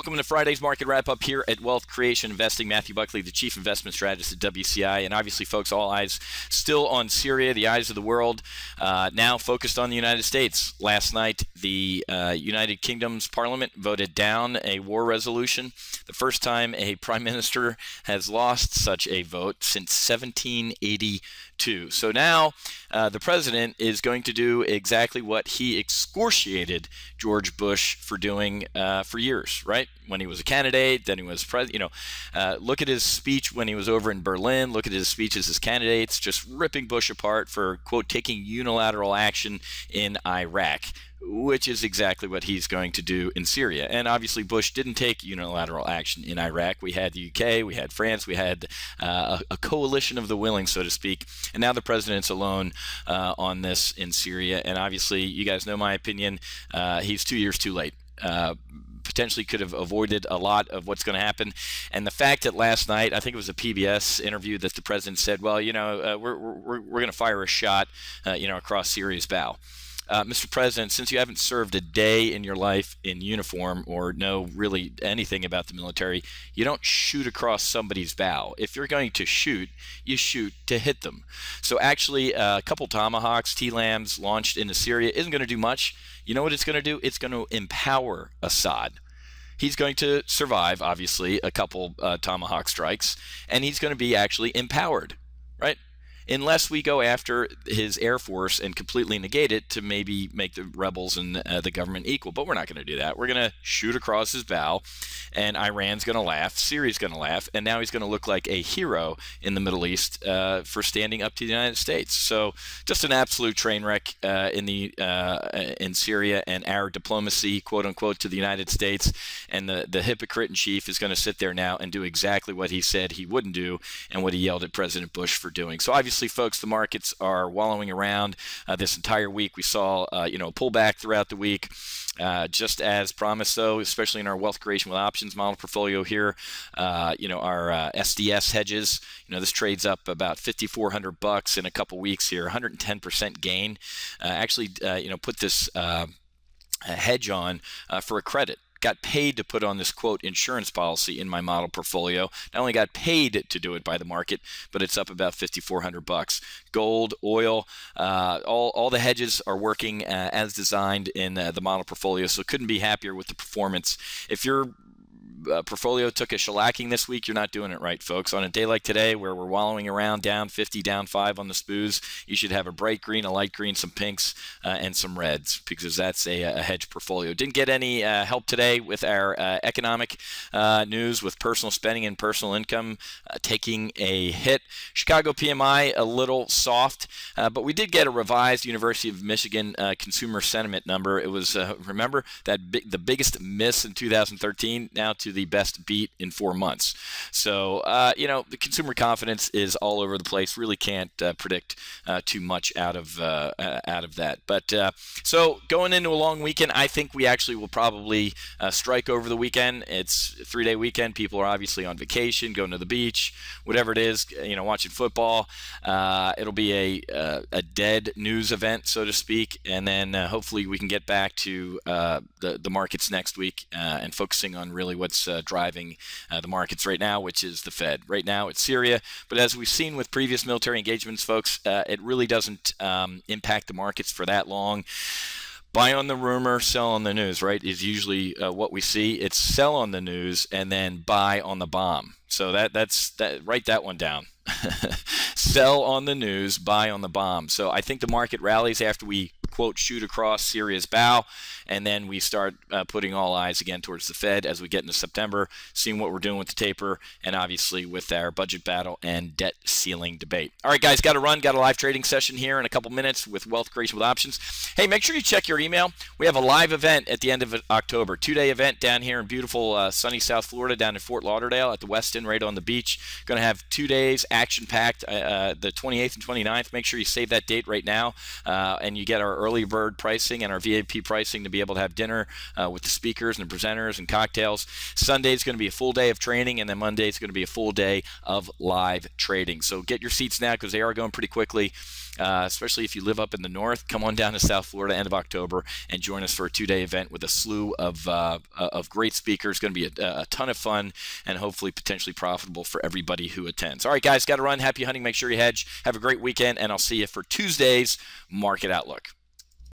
Welcome to Friday's Market Wrap-Up here at Wealth Creation Investing. Matthew Buckley, the Chief Investment Strategist at WCI. And obviously, folks, all eyes still on Syria, the eyes of the world, now focused on the United States. Last night, the United Kingdom's Parliament voted down a war resolution. The first time a Prime Minister has lost such a vote since 1782. So now the President is going to do exactly what he excoriated George Bush for doing for years, right? When he was a candidate, then he was president. Look at his speech when he was over in Berlin. Look at his speeches as candidates, just ripping Bush apart for, quote, taking unilateral action in Iraq, which is exactly what he's going to do in Syria. And obviously, Bush didn't take unilateral action in Iraq. We had the UK, we had France, we had a coalition of the willing, so to speak. And now the president's alone on this in Syria. And obviously, you guys know my opinion. He's 2 years too late. Potentially could have avoided a lot of what's going to happen. And the fact that last night, I think it was a PBS interview, that the president said, well, we're going to fire a shot, across Syria's bow. Mr. President, since you haven't served a day in your life in uniform or know really anything about the military, you don't shoot across somebody's bow. If you're going to shoot, you shoot to hit them. So actually, a couple Tomahawks, T-LAMs launched into Syria isn't going to do much. You know what it's going to do? It's going to empower Assad. He's going to survive, obviously, a couple Tomahawk strikes, and he's going to be actually empowered, right? Unless we go after his Air Force and completely negate it to maybe make the rebels and the government equal. But we're not going to do that. We're going to shoot across his bow, and Iran's going to laugh, Syria's going to laugh, and now he's going to look like a hero in the Middle East for standing up to the United States. So just an absolute train wreck in Syria, and our diplomacy, quote unquote, to the United States. And the hypocrite in chief is going to sit there now and do exactly what he said he wouldn't do and what he yelled at President Bush for doing. So obviously, folks, the markets are wallowing around this entire week. We saw, a pullback throughout the week, just as promised, though, especially in our wealth creation with options model portfolio here. Our SDS hedges, this trades up about $5,400 in a couple weeks here, 110% gain. Put this hedge on for a credit. Got paid to put on this, quote, insurance policy in my model portfolio. Not only got paid to do it by the market, but it's up about $5,400. Gold, oil, all the hedges are working as designed in the model portfolio, so couldn't be happier with the performance. If your portfolio took a shellacking this week, you're not doing it right, folks. On a day like today, where we're wallowing around down 50, down 5 on the SPOOs, you should have a bright green, a light green, some pinks, and some reds, because that's a hedge portfolio. Didn't get any help today with our economic news, with personal spending and personal income taking a hit. Chicago PMI a little soft, but we did get a revised University of Michigan consumer sentiment number. It was, remember, the biggest miss in 2013, now to the best beat in 4 months. So, the consumer confidence is all over the place. Really can't predict too much out of that. But so going into a long weekend, I think we actually will probably strike over the weekend. It's a 3-day weekend. People are obviously on vacation, going to the beach, whatever it is, watching football. It'll be a dead news event, so to speak, and then hopefully we can get back to the markets next week and focusing on really what's driving the markets right now, which is the Fed. Right now it's Syria, but as we've seen with previous military engagements, folks, it really doesn't impact the markets for that long. Buy on the rumor, sell on the news, right, is usually what we see. It's sell on the news and then buy on the bomb. So write that one down. Sell on the news, buy on the bomb. So I think the market rallies after we, quote, shoot across Syria's bow, and then we start putting all eyes again towards the Fed as we get into September, seeing what we're doing with the taper, and obviously with our budget battle and debt ceiling debate. All right, guys, got to run. Got a live trading session here in a couple minutes with Wealth Creation with Options. Hey, make sure you check your email. We have a live event at the end of October, 2-day event down here in beautiful sunny South Florida, down in Fort Lauderdale at the Westin, right on the beach. Going to have 2 days, action-packed, the 28th and 29th. Make sure you save that date right now, and you get our early bird pricing and our VIP pricing to be able to have dinner with the speakers and the presenters and cocktails. Sunday is going to be a full day of training, and then Monday is going to be a full day of live trading. So get your seats now, because they are going pretty quickly. especially if you live up in the north. Come on down to South Florida end of October and join us for a 2-day event with a slew of great speakers. Going to be a ton of fun and hopefully potentially profitable for everybody who attends. All right, guys, got to run. Happy hunting. Make sure you hedge. Have a great weekend, and I'll see you for Tuesday's Market Outlook.